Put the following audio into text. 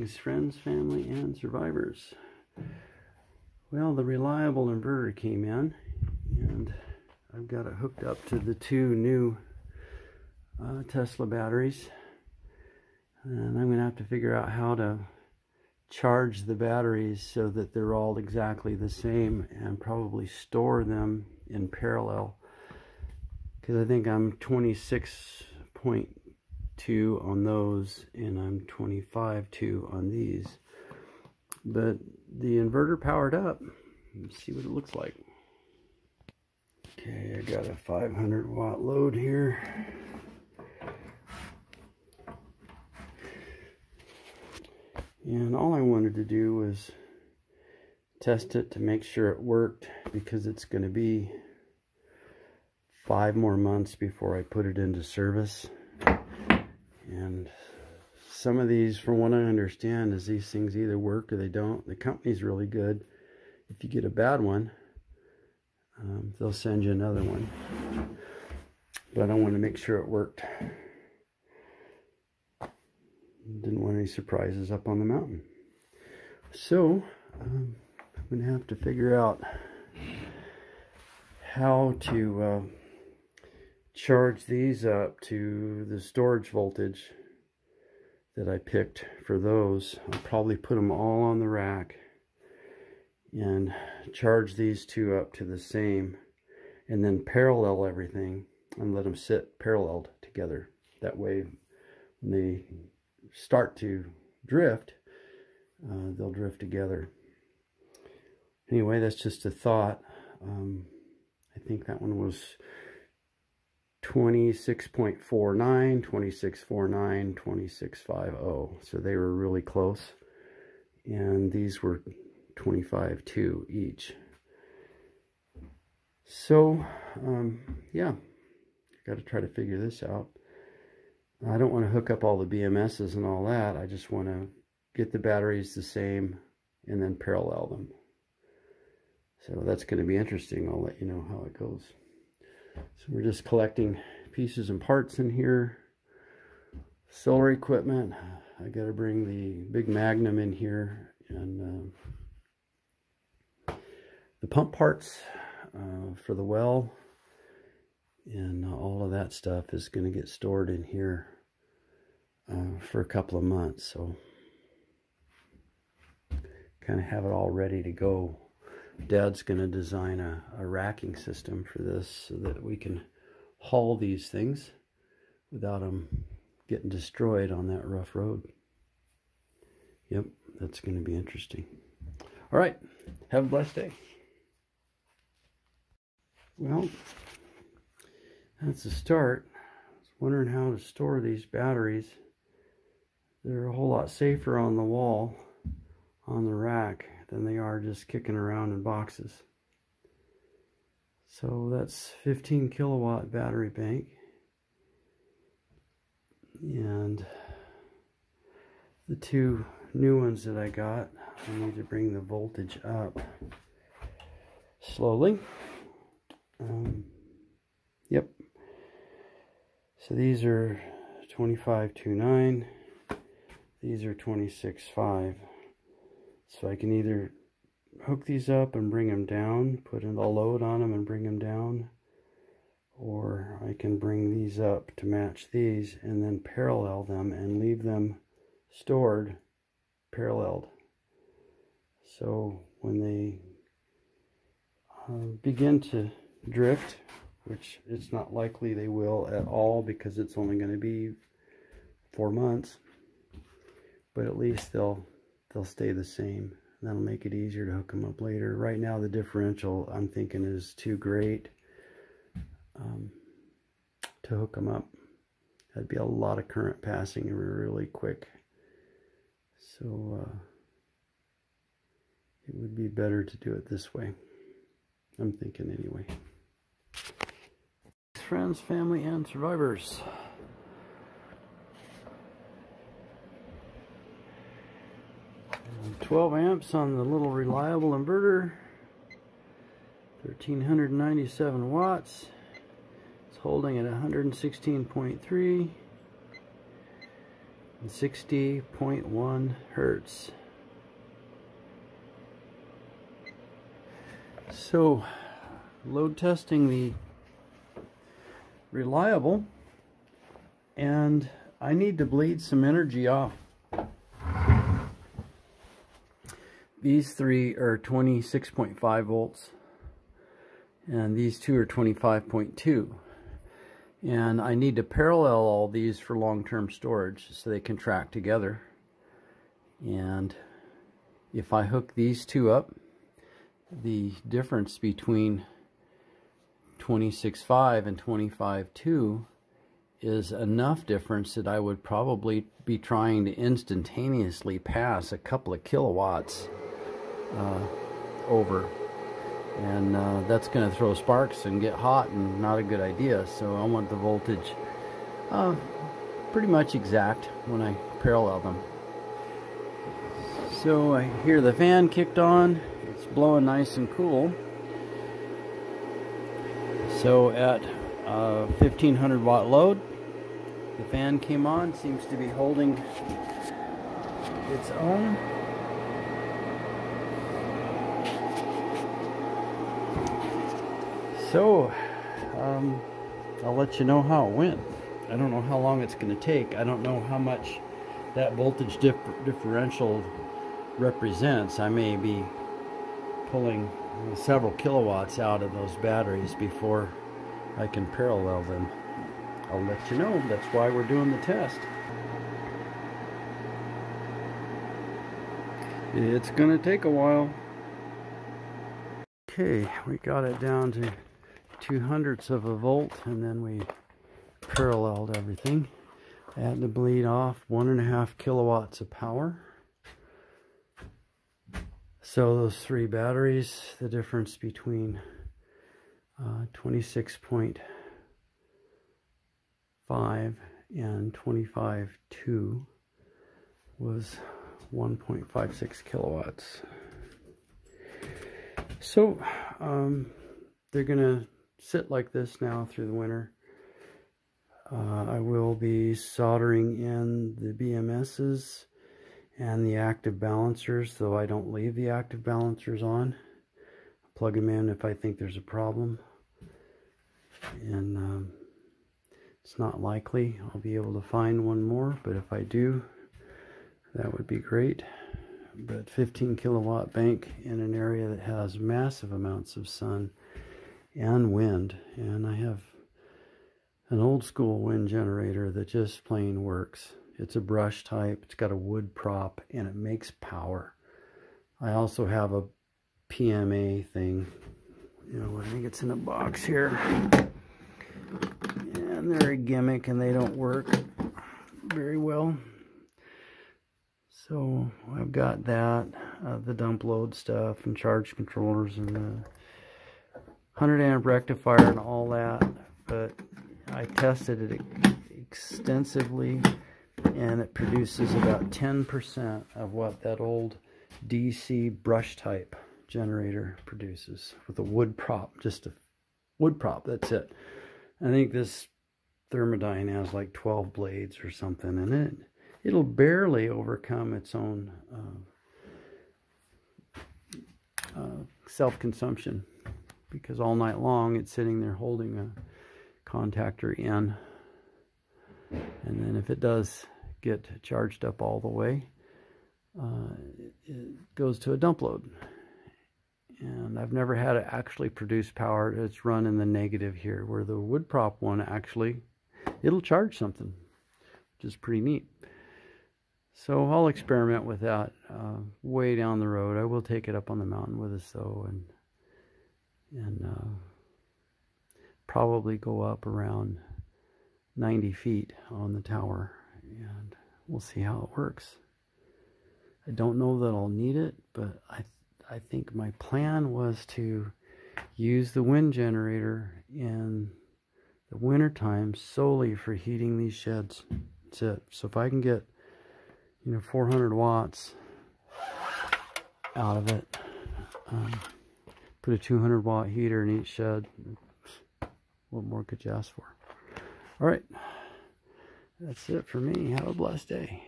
Greetings, friends, family, and survivors. Well, the reliable inverter came in, and I've got it hooked up to the two new Tesla batteries. And I'm going to have to figure out how to charge the batteries so that they're all exactly the same, and probably store them in parallel. Because I think I'm 26.2 on those, and I'm 25.2 on these. But the inverter powered up. Let's see what it looks like. Okay, I got a 500 watt load here. And all I wanted to do was test it to make sure it worked, because it's going to be 5 more months before I put it into service. And some of these, from what I understand, is these things either work or they don't. The company's really good. If you get a bad one, they'll send you another one. But I want to make sure it worked. Didn't want any surprises up on the mountain. So I'm going to have to figure out how to charge these up to the storage voltage that I picked for those. I'll probably put them all on the rack and charge these two up to the same, and then parallel everything and let them sit paralleled together. That way when they start to drift, they'll drift together. Anyway, that's just a thought. I think that one was 26.49, 26.49, 26.50. So they were really close. And these were 25.2 each. So, yeah, got to try to figure this out. I don't want to hook up all the BMSs and all that. I just want to get the batteries the same and then parallel them. So that's going to be interesting. I'll let you know how it goes. So we're just collecting pieces and parts in here. Solar equipment. I got to bring the big Magnum in here, and the pump parts for the well, and all of that stuff is going to get stored in here for a couple of months. So kind of have it all ready to go. Dad's going to design a racking system for this so that we can haul these things without them getting destroyed on that rough road. Yep, that's going to be interesting. All right, have a blessed day. Well, that's a start. I was wondering how to store these batteries. They're a whole lot safer on the wall, on the rack, than they are just kicking around in boxes. So that's 15 kilowatt battery bank. And the two new ones that I got, I need to bring the voltage up slowly. Yep. So these are 25.29. These are 26.5. So I can either hook these up and bring them down, put in a load on them and bring them down, or I can bring these up to match these and then parallel them and leave them stored paralleled. So when they begin to drift, which it's not likely they will at all because it's only going to be 4 months, but at least they'll stay the same. That'll make it easier to hook them up later. Right now the differential, I'm thinking, is too great to hook them up. That'd be a lot of current passing really quick. So it would be better to do it this way. I'm thinking anyway. Friends, family, and survivors. 12 amps on the little reliable inverter, 1397 watts. It's holding at 116.3. 60.1 hertz. So, load testing the Reliable, and I need to bleed some energy off. These three are 26.5 volts, and these two are 25.2. And I need to parallel all these for long-term storage so they can track together. And if I hook these two up, the difference between 26.5 and 25.2 is enough difference that I would probably be trying to instantaneously pass a couple of kilowatts over. And that's going to throw sparks and get hot, and not a good idea. So I want the voltage pretty much exact when I parallel them. So I hear the fan kicked on. It's blowing nice and cool. So at 1500 watt load, the fan came on, seems to be holding its own. So I'll let you know how it went. I don't know how long it's going to take. I don't know how much that voltage differential represents. I may be pulling several kilowatts out of those batteries before I can parallel them. I'll let you know. That's why we're doing the test. It's gonna take a while. Okay, we got it down to 0.02 of a volt, and then we paralleled everything. I had to bleed off 1.5 kilowatts of power. So those three batteries, the difference between 26.5 and 25.2 was 1.56 kilowatts. So they're gonna sit like this now through the winter. I will be soldering in the BMSs and the active balancers, though I don't leave the active balancers on. Plug them in if I think there's a problem. And it's not likely I'll be able to find one more, but if I do, that would be great. But 15 kilowatt bank in an area that has massive amounts of sun and wind, and I have an old school wind generator that just plain works. It's a brush type, it's got a wood prop, and it makes power. I also have a PMA thing, you know, I think it's in a box here, and they're a gimmick and they don't work very well. So I've got that, the dump load stuff and charge controllers and the 100 amp rectifier and all that, but I tested it extensively, and it produces about 10% of what that old DC brush type generator produces with a wood prop, just a wood prop, that's it. I think this Thermodyne has like 12 blades or something, and it'll barely overcome its own self-consumption, because all night long it's sitting there holding a contactor in, and then if it does get charged up all the way, it goes to a dump load. And I've never had it actually produce power. It's run in the negative here, where the wood prop one actually, it'll charge something, which is pretty neat. So I'll experiment with that way down the road. I will take it up on the mountain with us though, and probably go up around 90 feet on the tower, and we'll see how it works. I don't know that I'll need it, but I think my plan was to use the wind generator in the winter time solely for heating these sheds. That's it. So if I can get, you know, 400 watts out of it, put a 200 watt heater in each shed, what more could you ask for? All right, that's it for me. Have a blessed day.